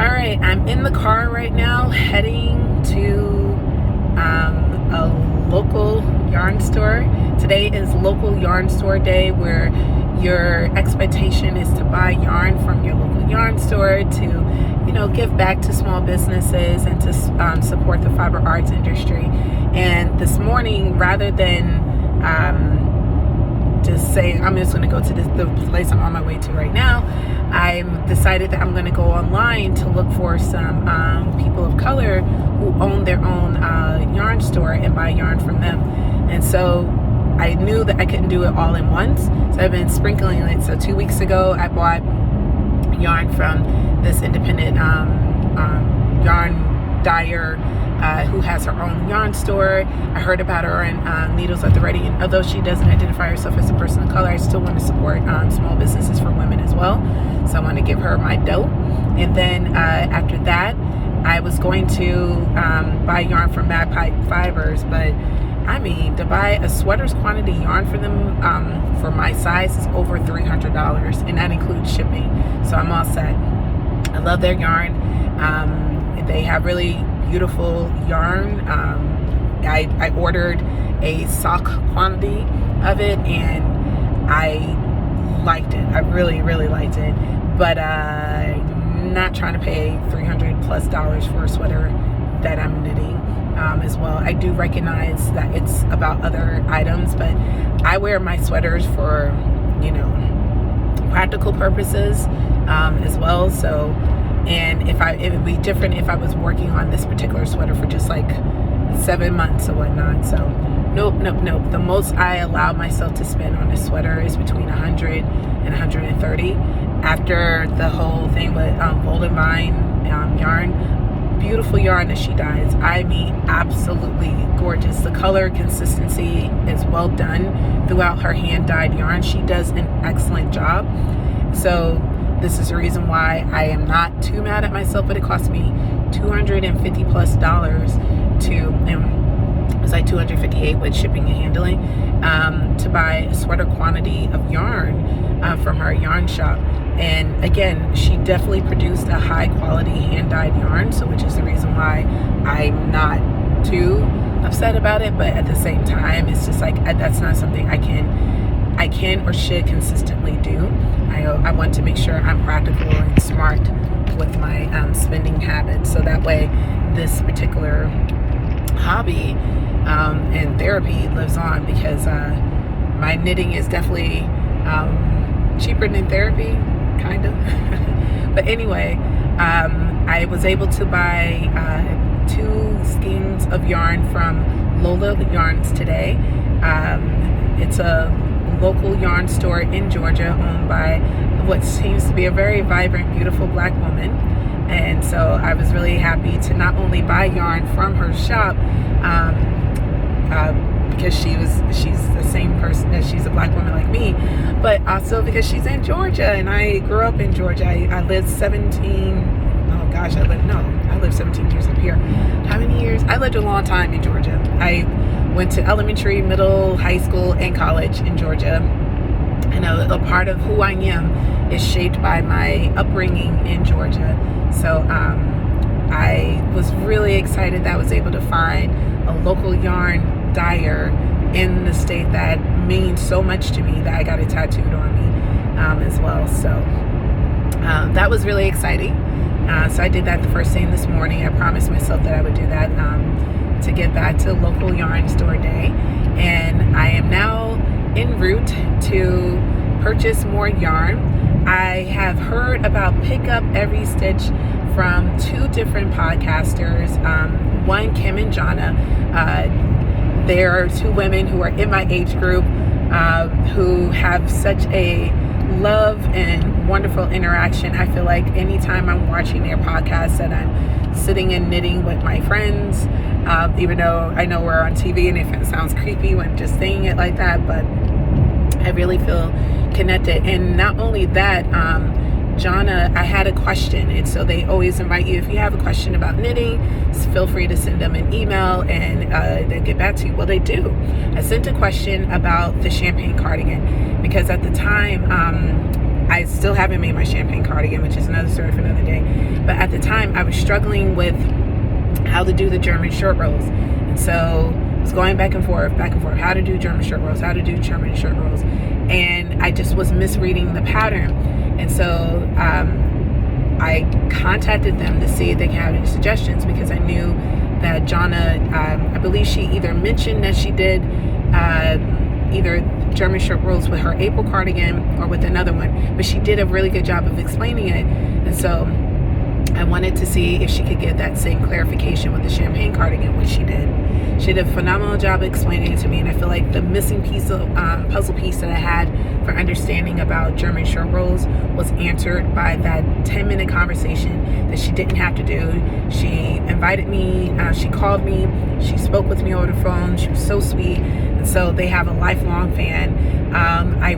All right, I'm in the car right now heading to a local yarn store. Today is local yarn store day, where your expectation is to buy yarn from your local yarn store to, give back to small businesses and to support the fiber arts industry. And this morning, rather than just saying I'm just going to go to the place I'm on my way to right now, I've decided that I'm going to go online to look for some people of color who own their own yarn store and buy yarn from them. And so I knew that I couldn't do it all in once, so I've been sprinkling it. So 2 weeks ago, I bought yarn from this independent yarn dyer who has her own yarn store. I heard about her on Needles at the Ready, and although she doesn't identify herself as a person of color, I still want to support small businesses for women as well. So I want to give her my dough. And then after that, I was going to buy yarn from Magpie Fibers, but I mean, to buy a sweater's quantity yarn for them for my size is over $300, and that includes shipping. So I'm all set. I love their yarn. They have really beautiful yarn. I ordered a sock quantity of it, and I liked it. I really, really liked it. But I'm not trying to pay $300+ for a sweater that I'm knitting as well. I do recognize that it's about other items, but I wear my sweaters for, practical purposes as well. So, and it would be different if I was working on this particular sweater for just like 7 months or whatnot. So nope. The most I allow myself to spend on this sweater is between 100 and 130. After the whole thing with Golden Vine yarn, beautiful yarn that she dyes. I mean, absolutely gorgeous. The color consistency is well done throughout her hand dyed yarn. She does an excellent job. So this is the reason why I am not too mad at myself, but it cost me $250+ to, and it was like $258 with shipping and handling, to buy a sweater quantity of yarn from her yarn shop. And again, she definitely produced a high quality hand dyed yarn, so which is the reason why I'm not too upset about it. But at the same time, it's just like that's not something I can or should consistently do. I want to make sure I'm practical and smart with my spending habits, so that way this particular hobby and therapy lives on, because my knitting is definitely cheaper than therapy, kind of. But anyway, I was able to buy 2 skeins of yarn from Lola Yarns today. It's a local yarn store in Georgia owned by what seems to be a very vibrant, beautiful black woman. And so I was really happy to not only buy yarn from her shop, because she's the same person, that she's a black woman like me, but also because she's in Georgia, and I grew up in Georgia. I lived 17 years up here. How many years? I lived a long time in Georgia. I went to elementary, middle, high school, and college in Georgia. And a part of who I am is shaped by my upbringing in Georgia. So I was really excited that I was able to find a local yarn dyer in the state that means so much to me, that I got it tattooed on me as well. So that was really exciting. So I did that the first thing this morning. I promised myself that I would do that to get back to local yarn store day. And I am now en route to purchase more yarn. I have heard about Pick Up Every Stitch from 2 different podcasters. One, Kim and Jonna. They are 2 women who are in my age group, who have such a love and wonderful interaction. I feel like anytime I'm watching their podcast, that I'm sitting and knitting with my friends, even though I know we're on TV and it sounds creepy when just saying it like that, but I really feel connected. And not only that, Jonna, I had a question, and so they always invite you, if you have a question about knitting, feel free to send them an email and they'll get back to you. Well, they do. I sent a question about the champagne cardigan, because at the time I still haven't made my champagne cardigan, which is another story for another day. But at the time, I was struggling with how to do the German short rolls. And so I was going back and forth, how to do German short rolls, and I just was misreading the pattern. And so I contacted them to see if they had any suggestions, because I knew that Jonna, I believe she either mentioned that she did either German short rolls with her April cardigan or with another one, but she did a really good job of explaining it. And so I wanted to see if she could get that same clarification with the champagne cardigan, which she did. She did a phenomenal job explaining it to me, and I feel like the missing piece of puzzle piece that I had for understanding about German short rolls was answered by that 10-minute conversation that she didn't have to do. She invited me, she called me, she spoke with me over the phone. She was so sweet, and so they have a lifelong fan. I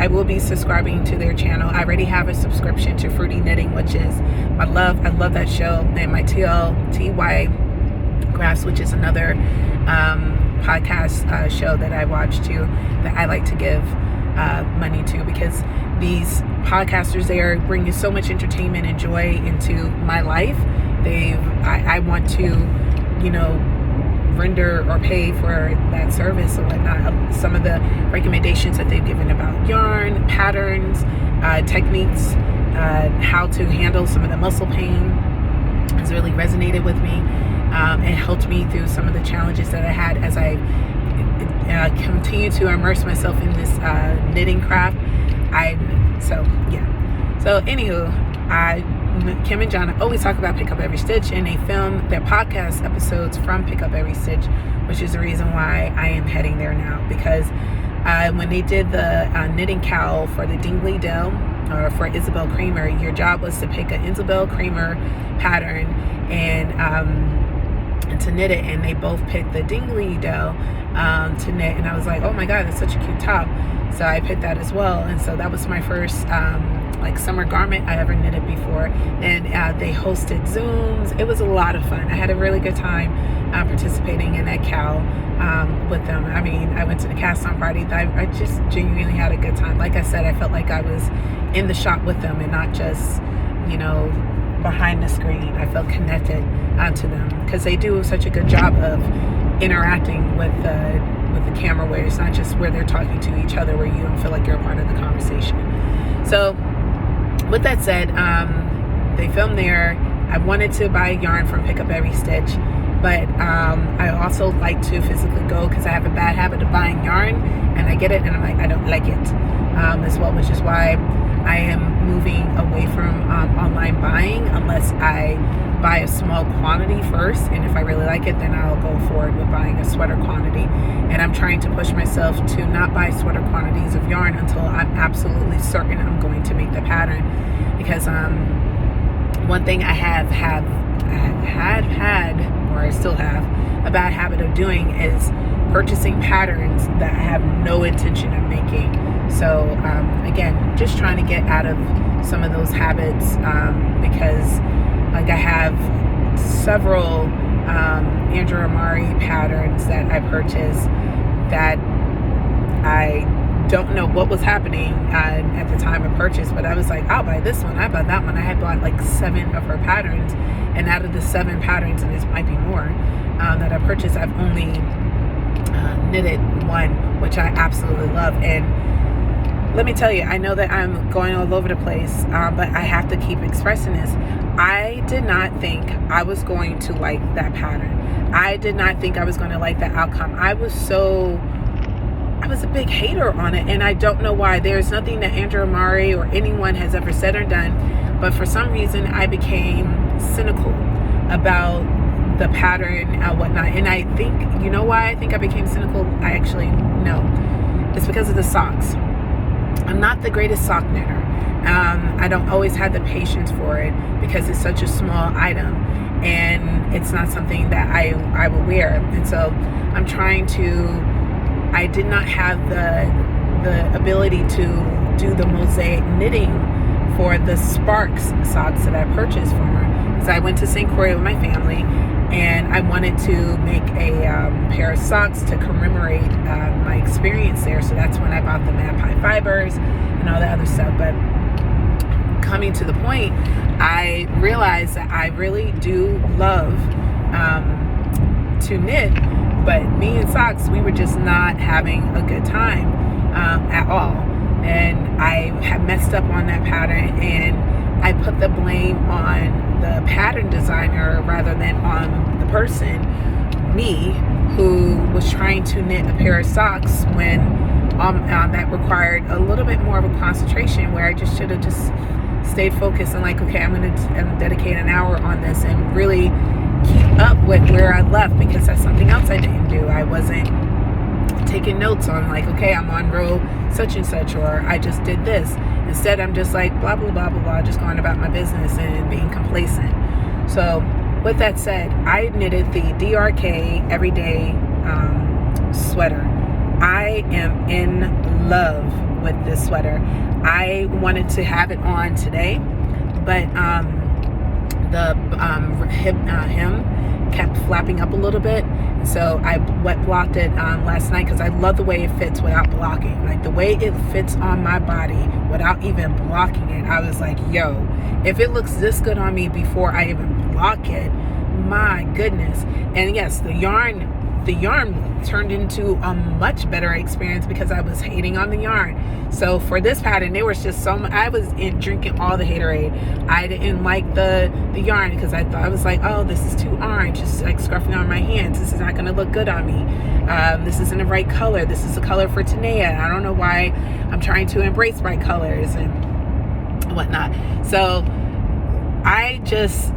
will be subscribing to their channel. I already have a subscription to Fruity Knitting, which is my love. I love that show, and my TLTY Crafts, which is another podcast show that I watch too, that I like to give money to, because these podcasters, they are bringing so much entertainment and joy into my life. I want to, render or pay for that service or whatnot. Some of the recommendations that they've given about yarn, patterns, techniques, how to handle some of the muscle pain has really resonated with me. It helped me through some of the challenges that I had as I continue to immerse myself in this knitting craft. So anywho, Kim and Jonna always talk about Pick Up Every Stitch, and they film their podcast episodes from Pick Up Every Stitch, which is the reason why I am heading there now, because when they did the knitting cowl for the Dingley Dell, or for Isabel Kramer, your job was to pick an Isabel Kramer pattern and to knit it, and they both picked the Dingley Dell to knit, and I was like, oh my god, that's such a cute top. So I picked that as well, and so that was my first summer garment I ever knitted before. And they hosted Zooms. It was a lot of fun. I had a really good time participating in that cowl with them. I mean, I went to the cast on party. I just genuinely had a good time. Like I said, I felt like I was in the shop with them and not just behind the screen. I felt connected to them, because they do such a good job of interacting with the camera, where it's not just where they're talking to each other, where you don't feel like you're a part of the conversation. So with that said, they filmed there. I wanted to buy yarn from Pick Up Every Stitch, but I also like to physically go, because I have a bad habit of buying yarn, and I get it and I'm like, I don't like it as well, which is why I am moving away from online buying, unless I buy a small quantity first, and if I really like it, then I'll go forward with buying a sweater quantity. And I'm trying to push myself to not buy sweater quantities of yarn until I'm absolutely certain I'm going to make the pattern, because one thing I had, or I still have, a bad habit of doing is purchasing patterns that I have no intention of making. So again, just trying to get out of some of those habits, because I have several Andrew Amari patterns that I purchased that I don't know what was happening at the time of purchase, but I was like, I'll buy this one, I bought that one. I had bought like 7 of her patterns, and out of the 7 patterns, and this might be more, that I purchased, I've only knitted one, which I absolutely love. And let me tell you, I know that I'm going all over the place, but I have to keep expressing this. I did not think I was going to like that pattern. I did not think I was going to like that outcome. I was a big hater on it, and I don't know why. There's nothing that Andrew Amari or anyone has ever said or done, but for some reason I became cynical about the pattern and whatnot. And I think, you know why I think I became cynical? I actually know. It's because of the socks. I'm not the greatest sock knitter. I don't always have the patience for it, because it's such a small item and it's not something that I will wear. And so I'm trying to, I did not have the ability to do the mosaic knitting for the Sparks socks that I purchased from her. So I went to St. Croix with my family, and I wanted to make a pair of socks to commemorate my experience there. So that's when I bought the Map High Fibers and all the other stuff. But coming to the point, I realized that I really do love to knit, but me and socks, we were just not having a good time at all. And I had messed up on that pattern, and I put the blame on the pattern designer rather than on the person, me, who was trying to knit a pair of socks when that required a little bit more of a concentration, where I just should have just stayed focused and like, okay, I'm going to dedicate an hour on this and really keep up with where I left, because that's something else I didn't do. I wasn't taking notes on like, okay, I'm on row such and such, or I just did this. Instead, I'm just like blah, blah, blah, blah, blah, just going about my business and being complacent. So with that said, I knitted the DRK Everyday sweater. I am in love with this sweater. I wanted to have it on today, but the hem kept flapping up a little bit, so I wet blocked it last night, because I love the way it fits without blocking. Like the way it fits on my body without even blocking it, I was like, yo, if it looks this good on me before I even block it, my goodness. And yes, the yarn turned into a much better experience, because I was hating on the yarn. So for this pattern, there was just so much. I was drinking all the haterade. I didn't like the yarn, because I was like, oh, this is too orange. It's like scruffing on my hands. This is not going to look good on me. This isn't the right color. This is the color for Tanea. I don't know why I'm trying to embrace bright colors and whatnot. So I just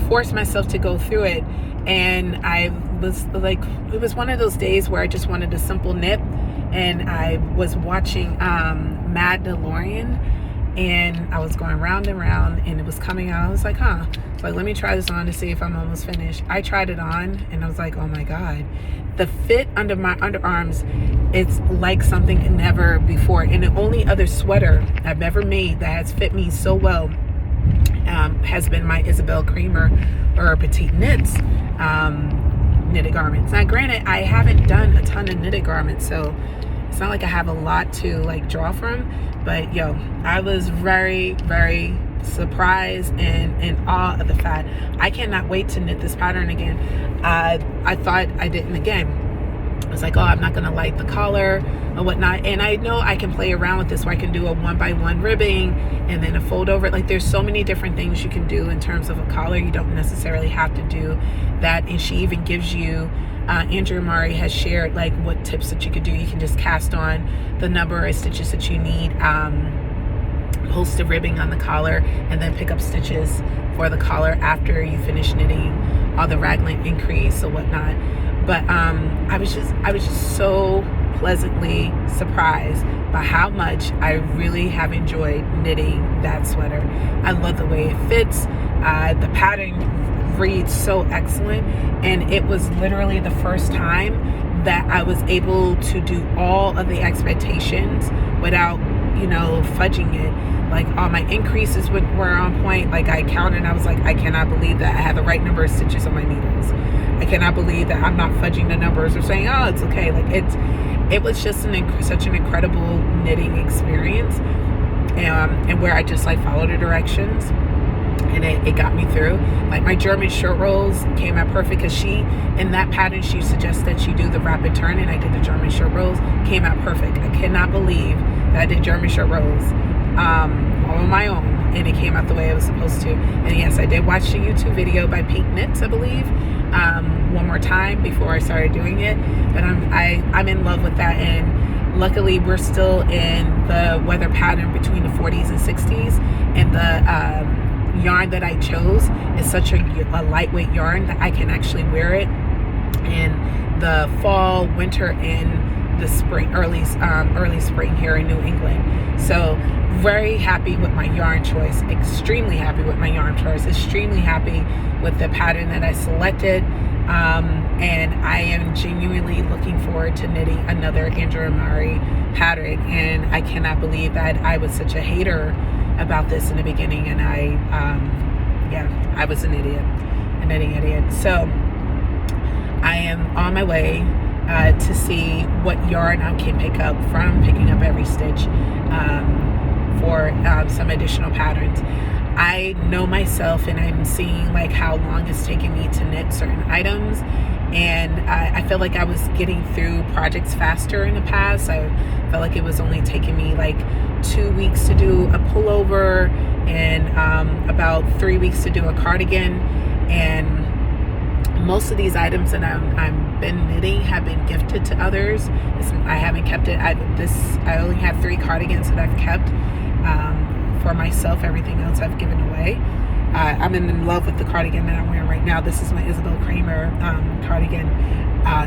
forced myself to go through it, and I was like, it was one of those days where I just wanted a simple knit, and I was watching Mandalorian, and I was going round and round, and it was coming out. I was like, so let me try this on to see if I'm almost finished. I tried it on, and I was like, oh my god, the fit under my underarms, it's like something never before. And the only other sweater I've ever made that has fit me so well has been my Isabel Creamer or Petite Knits knitted garments. Now granted, I haven't done a ton of knitted garments, so it's not like I have a lot to like draw from, but yo, I was very, very surprised and in awe of the fact I cannot wait to knit this pattern again. I thought I didn't again. I was like, oh, I'm not gonna like the collar or whatnot, and I know I can play around with this where I can do a 1x1 ribbing and then a fold over. Like there's so many different things you can do in terms of a collar. You don't necessarily have to do that, and she even gives you Andrea Mari has shared like what tips that you could do. You can just cast on the number of stitches that you need, post the ribbing on the collar, and then pick up stitches for the collar after you finish knitting all the raglan increase or whatnot. But I was just so pleasantly surprised by how much I really have enjoyed knitting that sweater. I love the way it fits. The pattern reads so excellent, and it was literally the first time that I was able to do all of the expectations without, fudging it. Like all my increases were on point. Like I counted, I was like, I cannot believe that I had the right number of stitches on my needles. I cannot believe that I'm not fudging the numbers or saying, oh, it's okay. Like it was just such an incredible knitting experience, and where I just like followed the directions, and it got me through. Like my German short rolls came out perfect, because in that pattern she suggests that you do the rapid turn, and I did the German short rolls, came out perfect. I cannot believe that I did German short rolls all on my own, and it came out the way it was supposed to. And yes, I did watch the YouTube video by Pink Knits, I believe, one more time before I started doing it. But I'm in love with that, and luckily we're still in the weather pattern between the 40s and 60s, and the yarn that I chose is such a lightweight yarn that I can actually wear it in the fall, winter, and the spring, early spring here in New England. So very happy with my yarn choice, extremely happy with my yarn choice, extremely happy with the pattern that I selected, and I am genuinely looking forward to knitting another Andrea Mari pattern. And I cannot believe that I was such a hater about this in the beginning, and I was an idiot, a knitting idiot. So I am on my way to see what yarn I can pick up from picking up every stitch for some additional patterns. I know myself, and I'm seeing like how long it's taking me to knit certain items, and I feel like I was getting through projects faster in the past. I felt like it was only taking me like 2 weeks to do a pullover, and about 3 weeks to do a cardigan. And most of these items that I'm been knitting have been gifted to others. I haven't kept it. I only have 3 cardigans that I've kept for myself. Everything else I've given away. I'm in love with the cardigan that I'm wearing right now. This is my Isabel Kramer cardigan.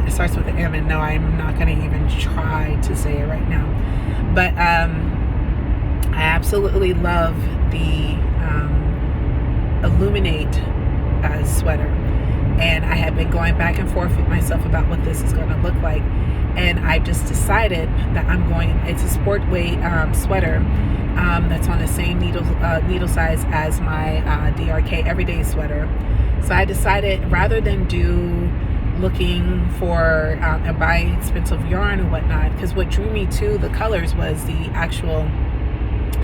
It starts with an M, and no, I'm not going to even try to say it right now. But I absolutely love the Illuminate sweater, and I have been going back and forth with myself about what this is going to look like, and I just decided that it's a sport weight sweater that's on the same needle size as my DRK everyday sweater. So I decided, rather than looking for and buying expensive yarn or whatnot, because what drew me to the colors was the actual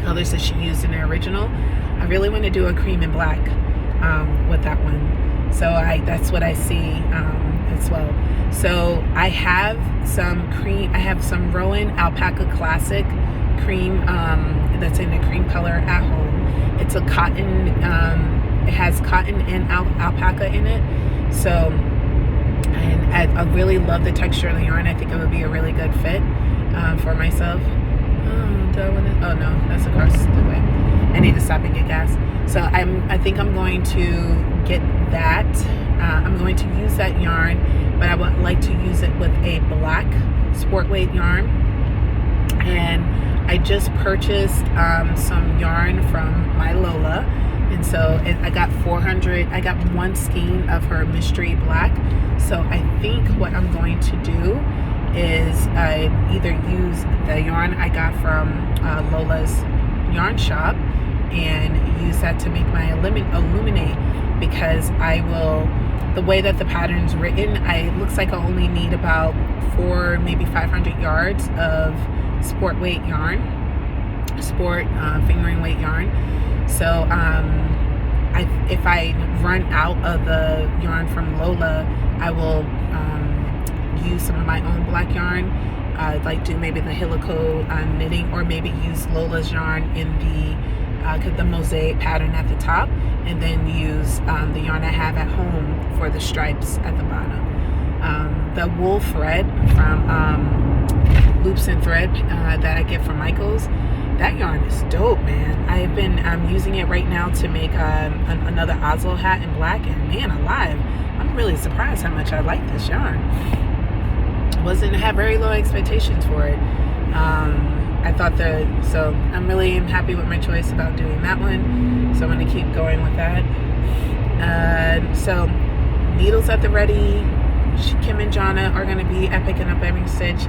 colors that she used in the original. I really want to do a cream and black with that one. So that's what I see as well. So I have some Rowan Alpaca Classic cream that's in the cream color at home. It's a cotton, it has cotton and alpaca in it. So, and I really love the texture of the yarn. I think it would be a really good fit for myself. Oh no, that's across the way. I need to stop and get gas. So I think I'm going to get that. I'm going to use that yarn, but I would like to use it with a black sport weight yarn. And I just purchased some yarn from my Lola, and so I got 400. I got one skein of her mystery black. So I think what I'm going to do is either use the yarn I got from Lola's yarn shop and use that to make my Illuminate, because the way that the pattern's written, it looks like I only need about 4, maybe 500 yards of sport weight yarn, fingering weight yarn. So if I run out of the yarn from Lola, I will use some of my own black yarn, like do maybe the helico knitting, or maybe use Lola's yarn in the mosaic pattern at the top, and then use the yarn I have at home for the stripes at the bottom. The wool thread from Loops and Thread that I get from Michaels, that yarn is dope, man. I'm using it right now to make another Oslo hat in black, and man alive, I'm really surprised how much I like this yarn. Had very low expectations for it. I thought so I'm really happy with my choice about doing that one. So I'm going to keep going with that. So needles at the ready. Kim and Jonna are going to be at picking up every stitch.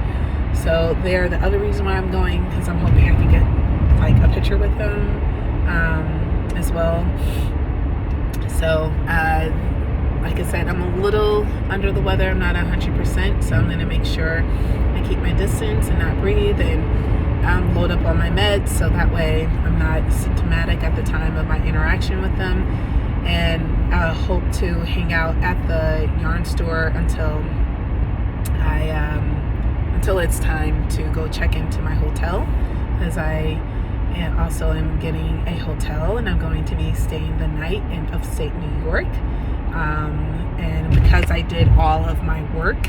So they're the other reason why I'm going, because I'm hoping I can get like a picture with them as well. So like I said, I'm a little under the weather. I'm not 100%, so I'm going to make sure I keep my distance and not breathe, and load up on my meds, so that way I'm not symptomatic at the time of my interaction with them. And I hope to hang out at the yarn store until it's time to go check into my hotel, as I also am getting a hotel, and I'm going to be staying the night in upstate New York. And because I did all of my work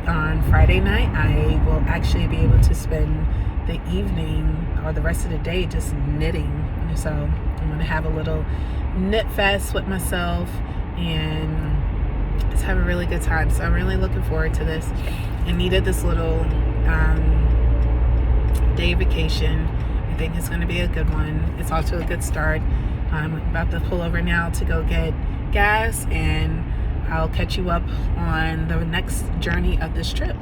on Friday night, I will actually be able to spend the evening or the rest of the day just knitting. So I'm going to have a little knit fest with myself and just have a really good time. So I'm really looking forward to this. I needed this little day vacation. I think it's going to be a good one. It's off to a good start. I'm about to pull over now to go get gas, and I'll catch you up on the next journey of this trip.